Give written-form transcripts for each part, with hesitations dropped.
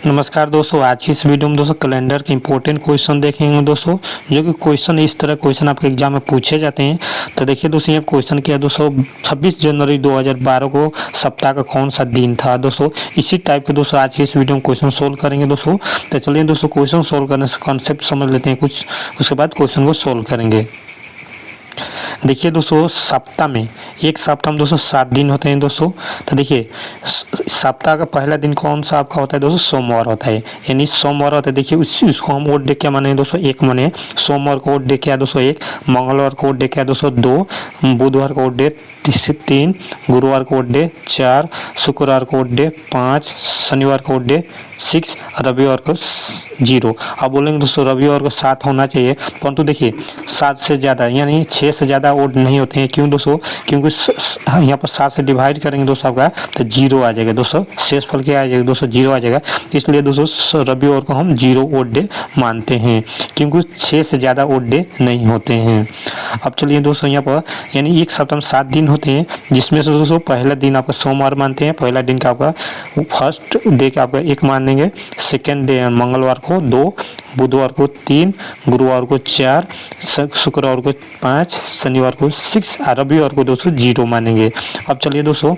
नमस्कार दोस्तों, आज की इस वीडियो में दोस्तों कैलेंडर के इंपॉर्टेंट क्वेश्चन देखेंगे दोस्तों। जो कि क्वेश्चन इस तरह क्वेश्चन आपके एग्जाम में पूछे जाते हैं। तो देखिए दोस्तों, ये क्वेश्चन किया दोस्तों 26 जनवरी 2012 को सप्ताह का कौन सा दिन था दोस्तों। इसी टाइप के दोस्तों आज की इस वीडियो में क्वेश्चन सोल्व करेंगे दोस्तों। तो चलिए दोस्तों, क्वेश्चन सोल्व करने से कॉन्सेप्ट समझ लेते हैं कुछ, उसके बाद क्वेश्चन को सोल्व करेंगे। देखिए दोस्तों, सप्ताह में एक सप्ताह में दोस्तों 7 दिन होते हैं दोस्तों। तो देखिए सप्ताह का पहला दिन कौन सा आपका होता है दोस्तों, सोमवार होता है, यानी सोमवार होता है। देखिए उसको हम ओड डे क्या माने दोस्तों, एक माने। सोमवार को ओड डे क्या है दोस्तों, 1। मंगलवार को ओड डे क्या है दोस्तों, 2। बुधवार को ओड डे 3। गुरुवार को ओड डे 4। शुक्रवार को ओड डे 5। शनिवार को ओड डे 6। रविवार को 0। अब बोलेंगे दोस्तों रविवार को 7 होना चाहिए, परंतु देखिए 7 से ज़्यादा यानी 6 से ज़्यादा ओड नहीं होते हैं। क्यों दोस्तों, क्योंकि यहाँ पर 7 से डिवाइड करेंगे दोस्तों आपका तो 0 आ जाएगा दोस्तों। शेषफल क्या आ जाएगा दोस्तों, 0 आ जाएगा। इसलिए दोस्तों रविवार को हम 0 ओड डे मानते हैं, क्योंकि 6 से ज़्यादा ओड डे नहीं होते हैं। अब चलिए दोस्तों, यहाँ पर यानी एक सप्ताह में 7 दिन होते हैं, जिसमें से दोस्तों पहला दिन आपका सोमवार मानते हैं। पहला दिन का आपका फर्स्ट डे का आपका 1 मान लेंगे। सेकेंड डे मंगलवार को 2। बुधवार को 3। गुरुवार को 4। शुक्रवार को 5। शनिवार को 6। और रविवार को दोस्तों 0 मानेंगे। अब चलिए दोस्तों,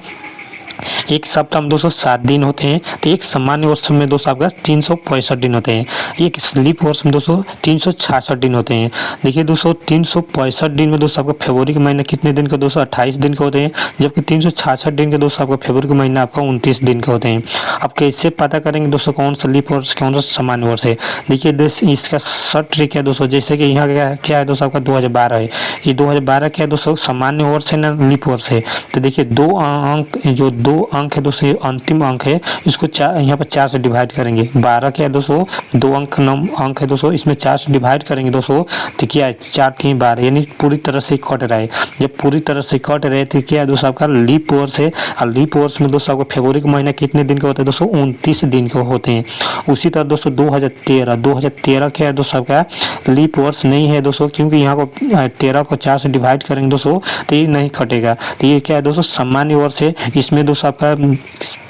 एक सप्ताह में दोस्तों 7 दिन होते हैं। तो एक सामान्य वर्ष में दोस्तों आपका 365 दिन होते हैं। एक स्लीप वर्ष में दोस्तों 366 दिन होते हैं। देखिए दोस्तों 365 दिन में दोस्तों आपका फरवरी का महीना कितने दिन का दोस्तों, 28 दिन का होते हैं। जबकि 366 दिन के दोस्तों आपका फरवरी का महीना आपका 29 दिन का होते हैं। अब कैसे पता करेंगे दोस्तों कौन सा लीप वर्ष कौन सा सामान्य वर्ष है। देखिए इसका शॉर्ट ट्रिक है दोस्तों। जैसे कि यहाँ क्या है दोस्तों आपका 2012 है। ये 2012 क्या है दोस्तों, सामान्य वर्ष है ना लीप वर्ष है। तो देखिए 2 अंक जो 2 अंक है दोस्तों, अंतिम अंक है, इसको यहाँ पर 4 से डिवाइड करेंगे। 12 क्या है दोस्तों, 2 अंक है दोस्तों, इसमें 4 से डिवाइड करेंगे दोस्तों। तो क्या है 4 3 12, यानी पूरी तरह से कट रहा है। जब पूरी तरह से कट रहे तो क्या है दोस्तों आपका लीप वर्ष है। और लीप वर्ष में दोस्तों आपका फरवरी का महीना कितने दिन का होता है दोस्तों, 29 दिन के होते हैं। उसी तरह दोस्तों 2013 क्या है दोस्तों आपका लीप वर्ष नहीं है दोस्तों, क्योंकि यहाँ को 13 को 4 से डिवाइड करेंगे दोस्तों तो ये नहीं कटेगा। तो ये क्या है दोस्तों, सामान्य वर्ष है। इसमें दोस्तों आपका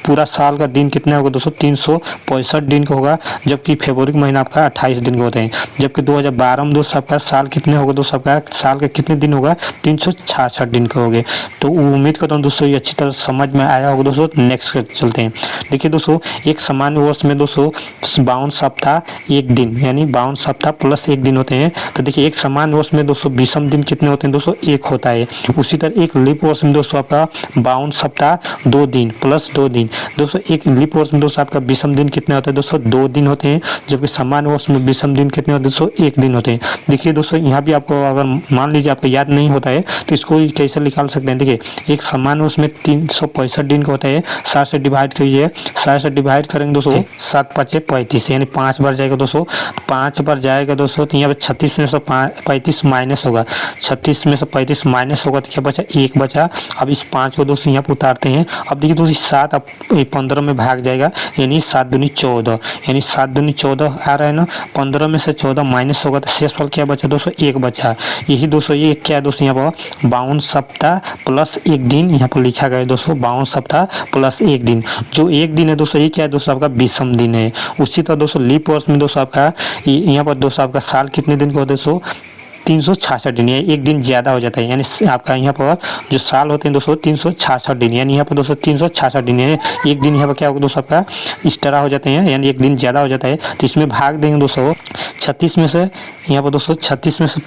पूरा साल का दिन कितना होगा दोस्तों, 365 दिन का होगा। जबकि फरवरी का महीना आपका 28 दिन के होते हैं। जबकि 2012 में दोस्तों आपका साल कितने होगा दोस्तों, आपका साल का कितने दिन होगा, 366 दिन का होंगे। तो उम्मीद करता हूँ दोस्तों ये अच्छी तरह समझ में आया होगा दोस्तों। नेक्स्ट चलते हैं। देखिए दोस्तों, एक सामान्य वर्ष में दोस्तों 52 सप्ताह 1 दिन, यानी 52 सप्ताह प्लस 1 दिन होते हैं। तो देखिए एक सामान्य वर्ष में दोस्तों विषम दिन कितने होते हैं दोस्तों, 1 होता है। उसी तरह एक लीप वर्ष में दोस्तों आपका 52 सप्ताह 2 दिन प्लस 2 दिन। दोस्तों एक लीप वर्ष में दोस्तों आपका विषम दिन कितने होते हैं दोस्तों, 2 दिन होते हैं। जबकि सामान्य वर्ष में विषम दिन कितने होते हैं दोस्तों, 1 दिन होते हैं। देखिए दोस्तों यहाँ भी आपको अगर मान लीजिए आपको याद नहीं होता है तो इसको कैसे निकाल सकते हैं। देखिए एक सामान्य वर्ष में 365 दिन का होता है। 7 से डिवाइड कीजिए, 7 से डिवाइड करेंगे दोस्तों 7 5 35, यानी 5 बार जाएगा दोस्तों। 5 बार जाएगा दोस्तों तो यहाँ पे 36 में से 35 माइनस होगा। 36 में से 35 माइनस होगा तो क्या बचा, 1 बचा। अब इस 5 को दोस्तों यहाँ पे उतारते हैं। अब देखिए दोस्तों 7 अब 15 में भाग जाएगा, यानी 7 दूनी 14, यानी 7 दूनी 14 आ रहा है ना। 15 में से 14 माइनस होगा तो शेषफल क्या बचा दोस्तों, 1 बचा। यही दोस्तों ये क्या है दोस्तों, यहाँ पर 52 सप्ताह प्लस 1 दिन यहाँ पर लिखा गया है दोस्तों। 52 सप्ताह प्लस 1 दिन, जो 1 दिन है दोस्तों ये क्या है दोस्तों आपका विषम दिन है। उसी तरह दोस्तों लीप वर्ष में दोस्तों आपका यहाँ पर दोस्तों आपका साल कितने दिन का होता है दोस्तों, 366 दिन, यानी 1 दिन ज़्यादा हो जाता है। यानी आपका यहाँ पर जो साल होते हैं दोस्तों 366 दिन, यानी यहाँ पर दोस्तों 366 दिन है। 1 दिन यहाँ पर क्या होगा दोस्तों आपका इस तरह हो जाते हैं, यानी 1 दिन ज़्यादा हो जाता है। तो इसमें भाग देंगे दोस्तों 36 में से, यहाँ पर दोस्तों 36 में से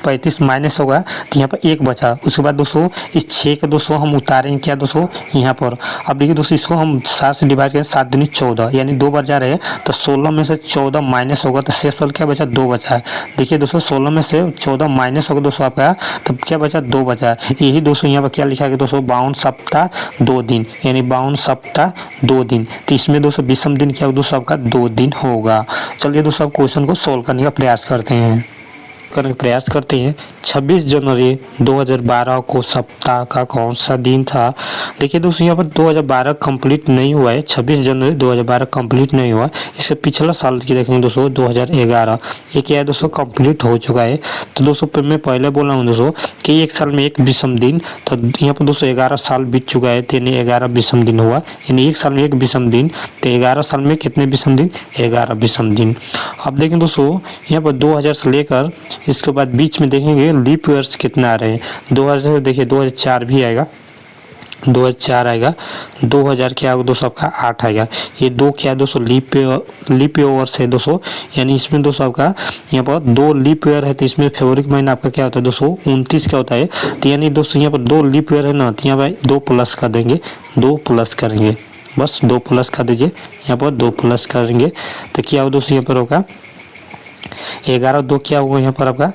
35 माइनस होगा तो यहाँ पर 1 बचा। उसके बाद दोस्तों इस 6 के दोस्तों हम उतारेंगे क्या दोस्तों यहाँ पर। अब देखिए दोस्तों इसको हम 7 से डिवाइड करें, 7 दूनी 14, यानी 2 बार जा रहे हैं तो 16 में से 14 माइनस होगा तो शेषफल क्या बचा, 2 बचा है। देखिए दोस्तों 16 में से 14 माइनस होगा दोस्तों आपका, तब क्या बचा, 2 बचा। यही दोस्तों यहाँ पर क्या लिखा गया दोस्तों, 52 सप्ताह 2 दिन, यानी 52 सप्ताह 2 दिन। तो इसमें दोस्तों विषम दिन क्या होगा दोस्तों आपका 2 दिन होगा। चलिए दोस्तों अब क्वेश्चन को सोल्व करने का प्रयास करते हैं। करने का प्रयास करते हैं। 26 जनवरी 2012 को सप्ताह का कौन सा दिन था? देखिए दोस्तों यहाँ पर 2012 कंप्लीट नहीं हुआ है, 26 जनवरी 2012 कंप्लीट नहीं हुआ। इससे पिछला साल की देखेंगे दोस्तों 2011, ये क्या है दोस्तों कंप्लीट हो चुका है। तो दोस्तों मैं पहले बोला हूँ दोस्तों कि एक साल में एक विषम दिन, तो यहाँ पर दोस्तों 11 साल बीत चुका है, यानी 11 विषम दिन हुआ, यानी एक साल में एक विषम दिन, तो 11 साल में कितने विषम दिन? 11 विषम दिन। अब देखें दोस्तों यहाँ पर 2000 से लेकर इसके बाद बीच में देखेंगे लीप ईयर्स कितना आ रहे हैं। 2000 से देखिए 2004 भी आएगा, 2004 आएगा, 2000 क्या होगा दोस्तों आपका 8 आएगा। ये दो क्या है दोस्तों लीप ईयर्स है दोस्तों, यानी इसमें दोस्तों आपका यहाँ पर 2 लीप ईयर है, तो इसमें फरवरी का महीना आपका क्या होता है दोस्तों 29 क्या होता है। तो यानी दोस्तों यहाँ पर 2 लीप ईयर है ना, तो यहाँ पर 2 प्लस कर देंगे, 2 प्लस करेंगे, बस 2 प्लस कर दीजिए, यहाँ पर 2 प्लस करेंगे तो क्या होगा दोस्तों यहाँ पर होगा 11 2 क्या हुआ यहाँ पर आपका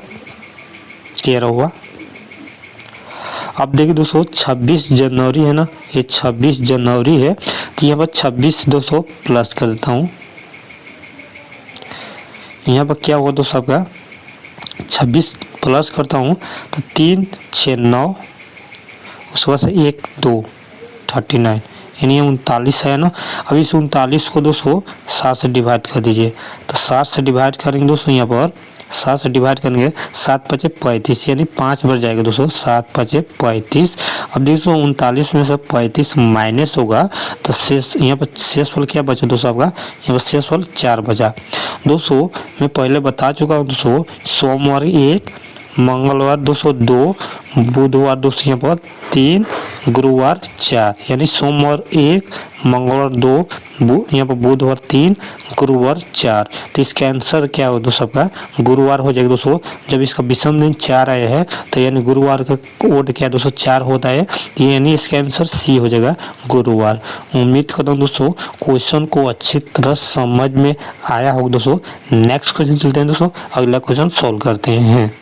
13 हुआ। अब देखिए दोस्तों 26 जनवरी है ना, ये 26 जनवरी है, तो यहाँ पर 26 दोस्तों प्लस कर देता हूँ, यहाँ पर क्या हुआ दोस्तों आपका 26 प्लस करता हूँ तो 3 6 9, उसके बाद से 1 2 39, यानी 39 है ना। अब इस 39 को दोस्तों 7 से डिवाइड कर दीजिए, तो 7 से डिवाइड करेंगे दोस्तों, यहाँ पर 7 से डिवाइड करेंगे 7 5 35, यानी 5 बढ़ जाएगा दोस्तों, 7 5 35। अब दोस्तों 39 में से 35 माइनस होगा तो शेष यहाँ पर शेषफल क्या बचा दोस्तों आपका, यहाँ पर शेषफल 4 बचा। दोस्तों मैं पहले बता चुका हूँ दोस्तों, सोमवार 1, मंगलवार दोस्तों 2, बुधवार दोस्तों यहाँ पर 3, गुरुवार 4, यानी सोमवार 1, मंगलवार 2, यहाँ पर बुधवार 3, गुरुवार 4। तो इसका आंसर क्या हो दोस्तों आपका गुरुवार हो जाएगा दोस्तों। जब इसका विषम दिन 4 आया है तो यानी गुरुवार का कोड क्या दोस्तों 4 होता है, यानी इसका आंसर सी हो जाएगा गुरुवार। उम्मीद करता हूँ दोस्तों क्वेश्चन को अच्छी तरह समझ में आया होगा दोस्तों। नेक्स्ट क्वेश्चन चलते हैं दोस्तों, अगला क्वेश्चन सॉल्व करते हैं।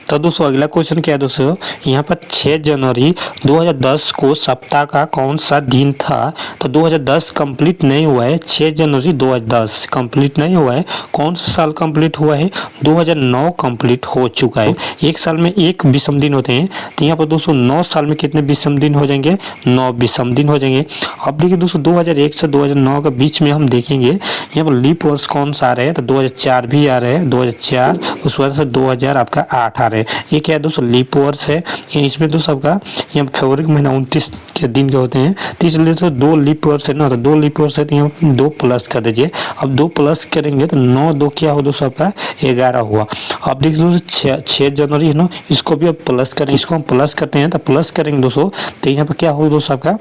तो दोस्तों अगला क्वेश्चन क्या है दोस्तों, यहाँ पर 6 जनवरी 2010 को सप्ताह का कौन सा दिन था? तो 2010 कंप्लीट नहीं हुआ है, 6 जनवरी 2010 कंप्लीट नहीं हुआ है। कौन सा साल कंप्लीट हुआ है? 2009 कंप्लीट हो चुका है। एक साल में एक विषम दिन होते हैं, तो यहाँ पर दोस्तों 9 साल में कितने विषम दिन हो जाएंगे? 9 विषम दिन हो जाएंगे। अब देखिए दोस्तों 2001 से 2009 के बीच में हम देखेंगे यहाँ पर लीप वर्ष कौन सा आ रहे हैं, तो 2004 भी आ रहे हैं, 2004 उस वजह से 2000 आपका 8 आ रहे हैं। ये क्या है दोस्तों लीप वर्ष है, इसमें दोस्तों आपका यहाँ फरवरी का महीना 29 के दिन के होते हैं, तो इसलिए तो 2 लीप वर्ष है ना, तो 2 लीप वर्ष है तो यहाँ 2 प्लस कर दीजिए। अब 2 प्लस करेंगे तो 9 2 क्या हो दोस्तों आपका 11 हुआ। अब देखिए दोस्तों 6 जनवरी है ना, इसको भी अब प्लस करें, इसको हम प्लस करते हैं तो प्लस करेंगे दोस्तों, तो यहाँ पर क्या होगा दोस्तों आपका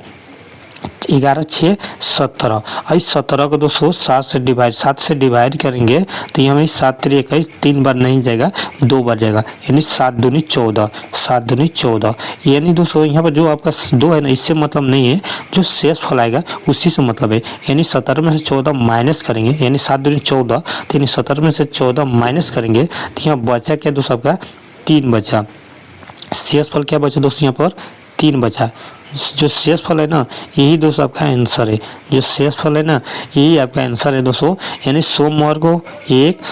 11 6 17। इस 17 को दोस्तों 7 से डिवाइड करेंगे तो यहाँ 7 3 21, 3 बार नहीं जाएगा, 2 बार जाएगा, यानी 7 दूनी 14, 7 दूनी 14। यानी दोस्तों यहाँ पर जो आपका 2 है ना, इससे मतलब नहीं है, जो शेष फल आएगा उसी से मतलब है। यानी 17 में से 14 माइनस करेंगे, यानी 7 दूनी 14, तो यानी 17 में से 14 माइनस करेंगे तो यहाँ बचा क्या दोस्तों आपका 3 बचा। शेष फल क्या बचा दोस्तों यहाँ पर 3 बचा। जो शेष फल है ना यही दोस्तों आपका आंसर है, जो शेष फल है ना यही आपका आंसर है दोस्तों। यानी सोमवार को 1,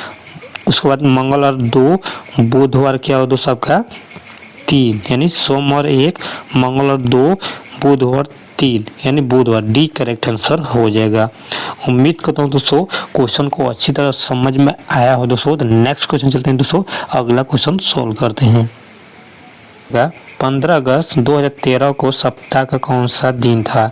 उसके बाद मंगलवार 2, बुधवार क्या हो दोस्तों आपका 3, यानी सोमवार 1, मंगलवार 2, बुधवार 3, यानी बुधवार डी करेक्ट आंसर हो जाएगा। उम्मीद करता हूँ दोस्तों क्वेश्चन को अच्छी तरह समझ में आया हो दोस्तों। तो नेक्स्ट क्वेश्चन चलते हैं दोस्तों, अगला क्वेश्चन सोल्व करते हैं। 15 अगस्त 2013 को सप्ताह का कौन सा दिन था?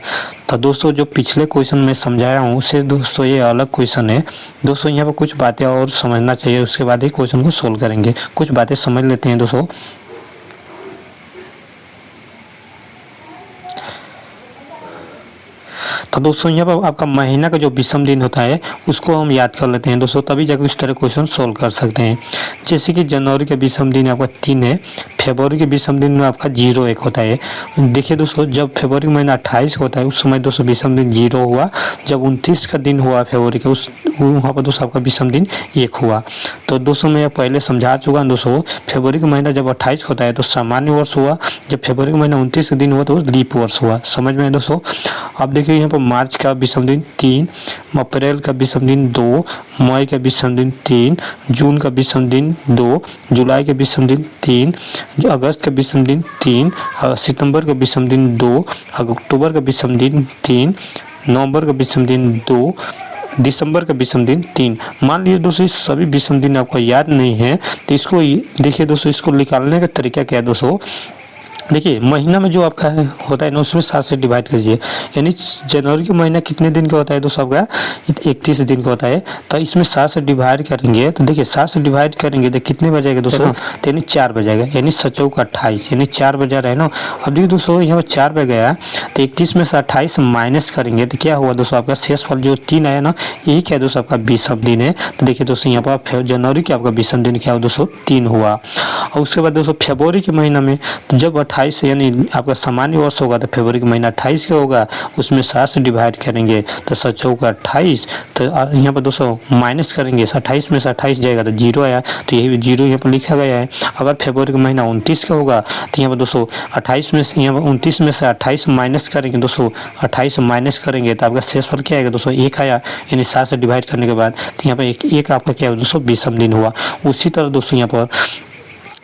तो दोस्तों जो पिछले क्वेश्चन में समझाया हूँ उससे दोस्तों ये अलग क्वेश्चन है दोस्तों। यहाँ पर कुछ बातें और समझना चाहिए, उसके बाद ही क्वेश्चन को सोल्व करेंगे। कुछ बातें समझ लेते हैं दोस्तों। तो दोस्तों यहाँ पर आपका महीना का जो विषम दिन होता है उसको हम याद कर लेते हैं दोस्तों, तभी जाकर इस तरह क्वेश्चन सोल्व कर सकते हैं। जैसे कि जनवरी का विषम दिन आपका 3 है, फरवरी के विषम दिन में आपका 0 1 होता है। देखिए दोस्तों, जब फरवरी महीना 28 होता है उस समय दोस्तों विषम दिन 0 हुआ। जब 29 का दिन हुआ फरवरी का, उस वहाँ पर दोस्तों आपका विषम दिन 1 हुआ। तो दोस्तों मैं पहले समझा चुका हूँ दोस्तों, फरवरी का महीना जब 28 होता है तो सामान्य वर्ष हुआ, जब फरवरी का महीना 29 का दिन हुआ तो लीप वर्ष हुआ। समझ में दोस्तों। अब देखिए यहाँ पर मार्च का विषम दिन 3, अप्रैल का विषम दिन 2, मई का विषम दिन 3, जून का विषम दिन 2, जुलाई का विषम दिन 3, अगस्त का विषम दिन 3, सितंबर का विषम दिन 2, अक्टूबर का विषम दिन 3, नवंबर का विषम दिन 2, दिसंबर का विषम दिन 3। मान लीजिए दोस्तों इस सभी विषम दिन आपको याद नहीं है तो इसको देखिए दोस्तों, इसको निकालने का तरीका क्या है दोस्तों। देखिए महीना में जो आपका होता है ना उसमें 7 से डिवाइड कीजिए, यानी जनवरी का महीना कितने दिन का होता है दोस्तों आपका 31 दिन का होता है। तो इसमें 7 से डिवाइड करेंगे तो देखिए 7 से डिवाइड करेंगे तो कितने बजाएगा दोस्तों, तो यानी 4 बजाएगा, यानी 7 28 यानी 4 बजा रहे हैं ना। अब देखिए दोस्तों यहाँ पर 4 बज गया तो 31 में से 28 माइनस करेंगे तो क्या हुआ दोस्तों, आपका शेषफल जो 3 आया ना यही क्या दोस्तों आपका विषम दिन है। तो देखिए दोस्तों यहाँ पर जनवरी का आपका विषम दिन क्या हुआ दोस्तों 3 हुआ। और उसके बाद दोस्तों फरवरी के महीना में तो जब 28 यानी आपका सामान्य वर्ष होगा तो फरवरी का महीना 28 का होगा, उसमें 7 से डिवाइड करेंगे तो 7 चौका 28। तो यहाँ पर दोस्तों माइनस करेंगे 28 में से 28 जाएगा तो 0 आया, तो यही 0 यहाँ पर लिखा गया है। अगर फरवरी का महीना 29 का होगा तो यहाँ पर दोस्तों 28 में से यहाँ पर 29 में से 28 माइनस करेंगे दोस्तों, 28 माइनस करेंगे तो आपका शेषफल क्या आएगा दोस्तों 1 आया, यानी 7 से डिवाइड करने के बाद तो यहाँ पर एक आपका क्या है दोस्तों विषम दिन हुआ। उसी तरह दोस्तों यहाँ पर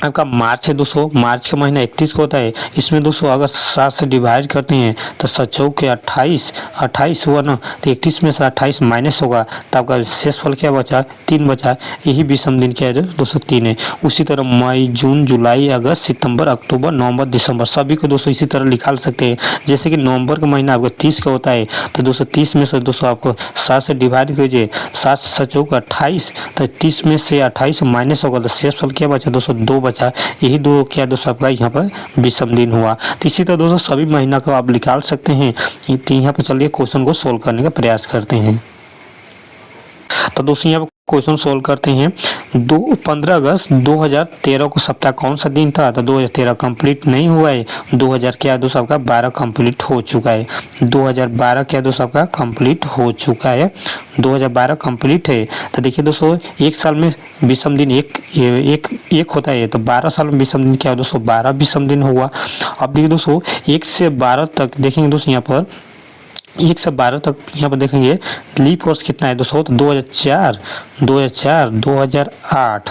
आपका मार्च है दोस्तों, मार्च का महीना 31 को होता है। इसमें दोस्तों अगर 7 से डिवाइड करते हैं तो 7 चौके 28 हुआ ना, तो 31 में से 28 माइनस होगा तो आपका शेषफल क्या बचा 3 बचा। यही विषम दिन क्या है दोस्तों 3 है। उसी तरह मई, जून, जुलाई, अगस्त, सितंबर, अक्टूबर, नवंबर, दिसंबर सभी को दोस्तों इसी तरह निकाल सकते हैं। जैसे कि नवंबर का महीना आपका 30 का होता है तो दोस्तों 30 में से दोस्तों आपको 7 से डिवाइड कीजिए, 7 चौके 28 तो 30 में से 28 माइनस होगा तो शेषफल क्या बचा दोस्तों 2 बचा। यही 2 क्या दोस्तों आपका यहाँ पर विषम दिन हुआ। तो इसी तरह दोस्तों सभी महीना को आप निकाल सकते हैं। तो यहाँ पर चलिए क्वेश्चन को सोल्व करने का प्रयास करते हैं। तो दोस्तों यहाँ पर क्वेश्चन सोल्व करते हैं। 15 अगस्त 2013 को सप्ताह कौन सा दिन था, तो 2013 कंप्लीट नहीं हुआ है, 2000 क्या दोस्तों आपका 12 कंप्लीट हो चुका है। 2012 क्या दोस्तों आपका कंप्लीट हो चुका है, 2012 कंप्लीट है। तो देखिए दोस्तों एक साल में विषम दिन एक होता है, तो 12 साल में विषम दिन क्या है दोस्तों 12 विषम दिन हुआ। अब देखिए दोस्तों 1 से 12 तक देखेंगे दोस्तों, यहाँ पर 1 से 12 तक यहाँ पर देखेंगे लीप वर्ष कितना है दोस्तों, तो 2004, 2008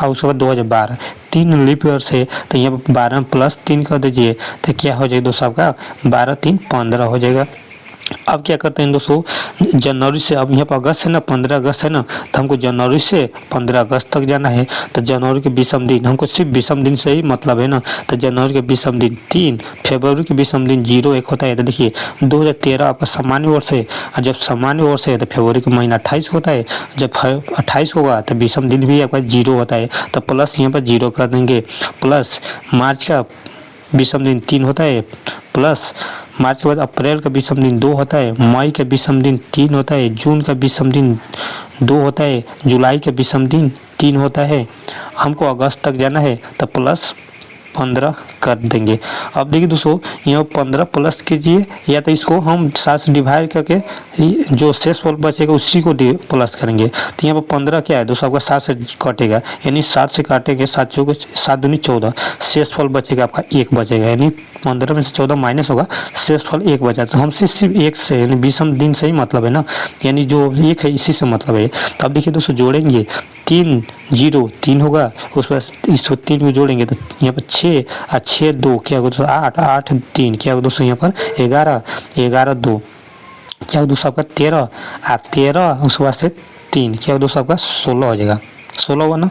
और उसके बाद 2012 3 लीप वर्ष है। तो यहाँ पर 12 प्लस 3 कर दीजिए तो क्या हो जाएगा दोस्तों आपका 12 3 15 हो जाएगा। अब क्या करते हैं दोस्तों जनवरी से, अब यहाँ पर अगस्त है ना 15 अगस्त है ना, तो हमको जनवरी से 15 अगस्त तक जाना है। तो जनवरी के विषम दिन हमको सिर्फ विषम दिन से ही मतलब है ना, तो जनवरी के विषम दिन 3, फरवरी के विषम दिन 0 1 होता है। तो देखिए 2013 आपका सामान्य वर्ष है, और जब सामान्य वर्ष है तो फरवरी का महीना 28 होता है, जब 28 होगा तो विषम दिन भी आपका 0 होता है। तो प्लस यहाँ पर 0 कर देंगे, प्लस मार्च का विषम दिन 3 होता है, प्लस मार्च के बाद अप्रैल का विषम दिन 2 होता है, मई का विषम दिन 3 होता है, जून का विषम दिन 2 होता है, जुलाई का विषम दिन 3 होता है। हमको अगस्त तक जाना है तो प्लस 15 कर देंगे। अब देखिए दोस्तों यहाँ 15 प्लस कीजिए, या तो इसको हम 7 से डिवाइड करके जो शेषफल बचेगा उसी को प्लस करेंगे। तो यहाँ पर 15 क्या है दोस्तों आपका 7 से कटेगा, यानी 7 से काटेंगे 7 चौके 7 दूनी 14, शेषफल बचेगा आपका 1 बचेगा, यानी 15 में से 14 माइनस होगा, शेषफल 1 बचा। तो हमसे सिर्फ 1 से यानी विषम दिन से ही मतलब है ना, यानी जो 1 है इसी से मतलब है। तो अब देखिए दोस्तों जोड़ेंगे 3 0 3 होगा, उस पर इस 3 को जोड़ेंगे तो यहाँ पर 6 और 6 2 क्या होगा दोस्तों 8 8 3 क्या होगा दोस्तों यहाँ पर 11 11 2 क्या होगा दोस्तों आपका 13 और 13 उसके बाद से 3 क्या होगा दोस्तों आपका 16 हो जाएगा, 16 हुआ ना।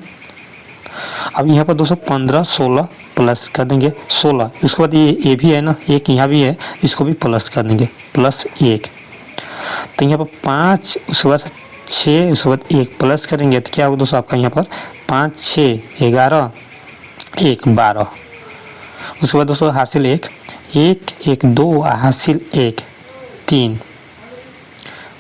अब यहाँ पर दोस्तों 15 16 प्लस कर देंगे 16, उसके बाद ये भी है ना, एक यहाँ भी है, इसको भी प्लस कर देंगे प्लस 1। तो यहाँ पर 5 उसके बाद 6 उसके बाद 1 प्लस करेंगे तो क्या होगा दोस्तों आपका यहाँ पर 5 6 11 1 12। उसके बाद दोस्तों हासिल 1 1 1 2 हासिल 1 3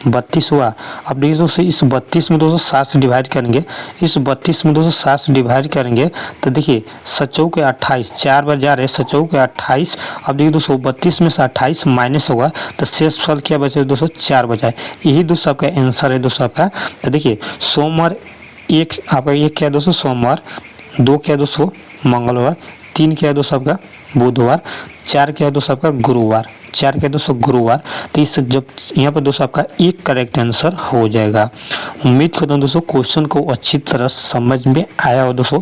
32 हुआ। अब देखिए दोस्तों इस 32 में दोस्तों 7 से डिवाइड करेंगे, इस 32 में दोस्तों 7 से डिवाइड करेंगे तो देखिए 7 के 28, 4 बार जा रहे हैं 7 के 28। अब देखिए दोस्तों 32 में से 28 माइनस होगा तो शेष फल क्या बचे दोस्तों 4 बचा है। यही दोस्तों आपका आंसर है दोस्तों आपका। तो देखिए सोमवार एक आपका, एक क्या है दोस्तों सोमवार, 2 क्या है दोस्तों मंगलवार, 3 क्या है दोस्तों आपका बुधवार, 4 क्या है दोस्तों आपका गुरुवार, 4 क्या है दोस्तों गुरुवार। तो इस जब यहाँ पर दोस्तों आपका एक करेक्ट आंसर हो जाएगा। उम्मीद करता हूँ दोस्तों क्वेश्चन को अच्छी तरह समझ में आया हो दोस्तों।